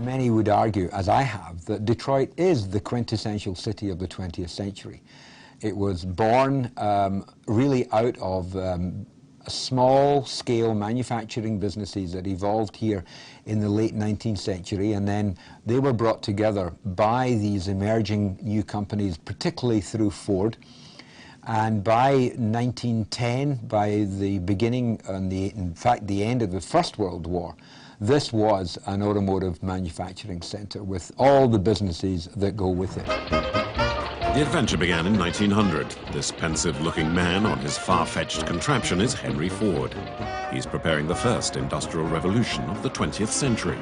Many would argue, as I have, that Detroit is the quintessential city of the 20th century. It was born really out of small-scale manufacturing businesses that evolved here in the late 19th century, and then they were brought together by these emerging new companies, particularly through Ford. And by 1910, by the beginning and in fact the end of the First World War, this was an automotive manufacturing center with all the businesses that go with it. The adventure began in 1900. This pensive-looking man on his far-fetched contraption is Henry Ford. He's preparing the first industrial revolution of the 20th century.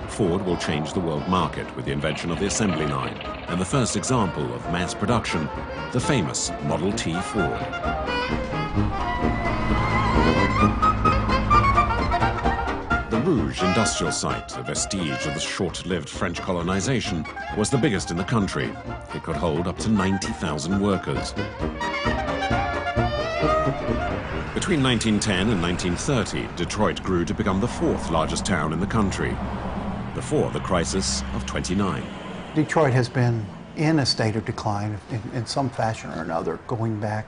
Ford will change the world market with the invention of the assembly line and the first example of mass production, the famous Model T Ford. The Rouge industrial site, a vestige of the short-lived French colonization, was the biggest in the country. It could hold up to 90,000 workers. Between 1910 and 1930, Detroit grew to become the fourth largest town in the country, before the crisis of '29. Detroit has been in a state of decline in some fashion or another, going back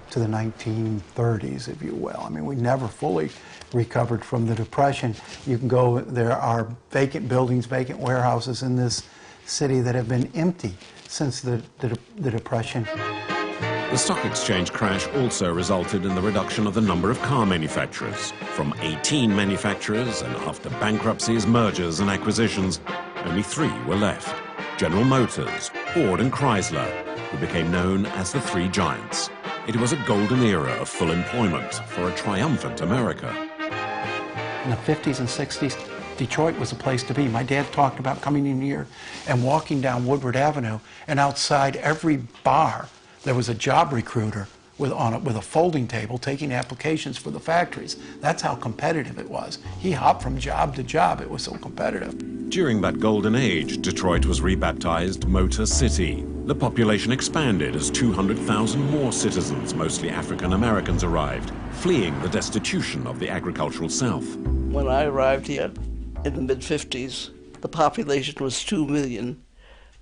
to the 1930s, if you will. I mean, we never fully recovered from the Depression. You can go, there are vacant buildings, vacant warehouses in this city that have been empty since the Depression. The stock exchange crash also resulted in the reduction of the number of car manufacturers. From 18 manufacturers, and after bankruptcies, mergers and acquisitions, only 3 were left: General Motors, Ford and Chrysler, who became known as the Three Giants. It was a golden era of full employment for a triumphant America. In the 50s and 60s, Detroit was a place to be. My dad talked about coming in here and walking down Woodward Avenue, and outside every bar there was a job recruiter with a folding table taking applications for the factories. That's how competitive it was. He hopped from job to job. It was so competitive. During that golden age, Detroit was rebaptized Motor City. The population expanded as 200,000 more citizens, mostly African Americans, arrived, fleeing the destitution of the agricultural South. When I arrived here in the mid-50s, the population was 2 million,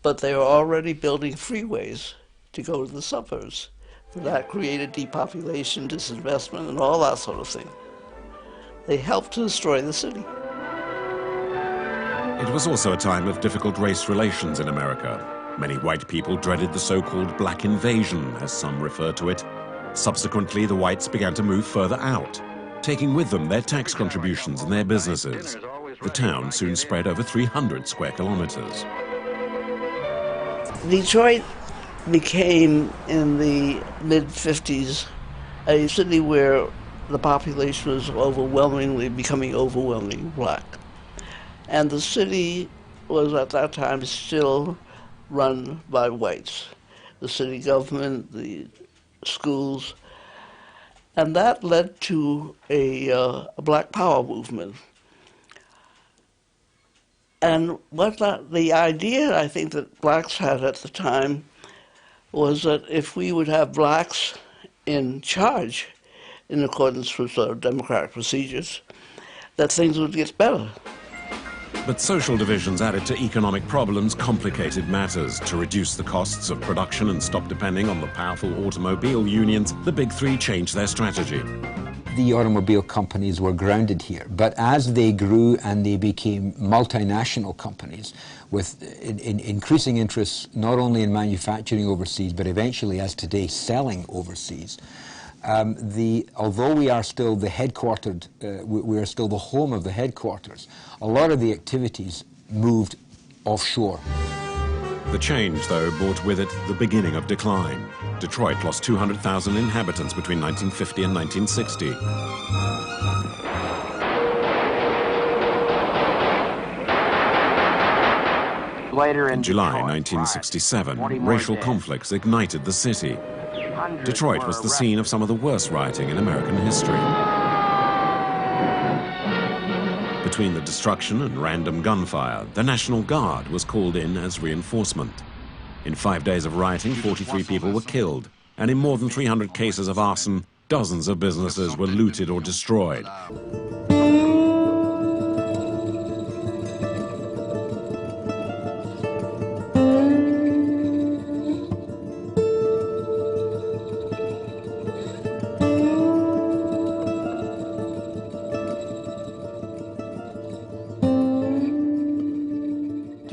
but they were already building freeways to go to the suburbs. That created depopulation, disinvestment, and all that sort of thing. They helped to destroy the city. It was also a time of difficult race relations in America. Many white people dreaded the so-called black invasion, as some refer to it. Subsequently, the whites began to move further out, taking with them their tax contributions and their businesses. The town soon spread over 300 square kilometers. Detroit became, in the mid-50s, a city where the population was becoming overwhelmingly black. And the city was at that time still run by whites. The city government, the schools, and that led to a black power movement. And the idea I think that blacks had at the time was that if we would have blacks in charge in accordance with democratic procedures, that things would get better. But social divisions added to economic problems complicated matters. To reduce the costs of production and stop depending on the powerful automobile unions, the Big Three changed their strategy. The automobile companies were grounded here, but as they grew and they became multinational companies with increasing interests not only in manufacturing overseas, but eventually, as today, selling overseas, although we are still the headquartered, we are still the home of the headquarters, a lot of the activities moved offshore. The change, though, brought with it the beginning of decline. Detroit lost 200,000 inhabitants between 1950 and 1960. In July 1967, racial conflicts ignited the city. Detroit was the scene of some of the worst rioting in American history. Between the destruction and random gunfire, the National Guard was called in as reinforcement. In 5 days of rioting, 43 people were killed, and in more than 300 cases of arson, dozens of businesses were looted or destroyed.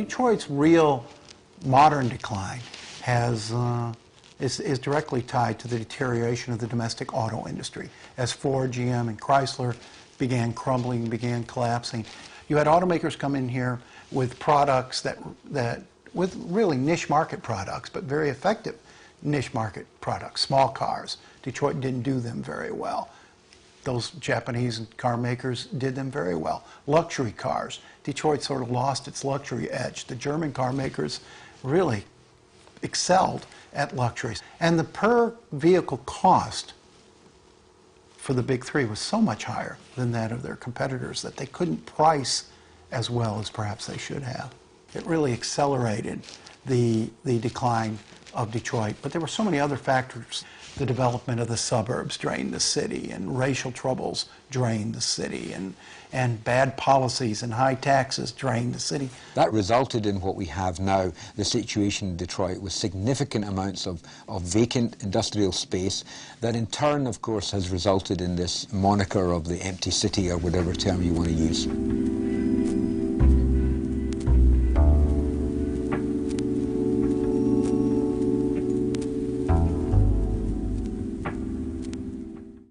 Detroit's real modern decline is directly tied to the deterioration of the domestic auto industry. As Ford, GM, and Chrysler began crumbling, began collapsing, you had automakers come in here with products that with really niche market products, but very effective niche market products, small cars. Detroit didn't do them very well. Those Japanese car makers did them very well. Luxury cars. Detroit sort of lost its luxury edge. The German car makers really excelled at luxuries. And the per vehicle cost for the big three was so much higher than that of their competitors that they couldn't price as well as perhaps they should have. It really accelerated the decline of Detroit. But there were so many other factors. The development of the suburbs drained the city, and racial troubles drained the city, and bad policies and high taxes drained the city. That resulted in what we have now, the situation in Detroit, with significant amounts of vacant industrial space that in turn, of course, has resulted in this moniker of the empty city, or whatever term you want to use.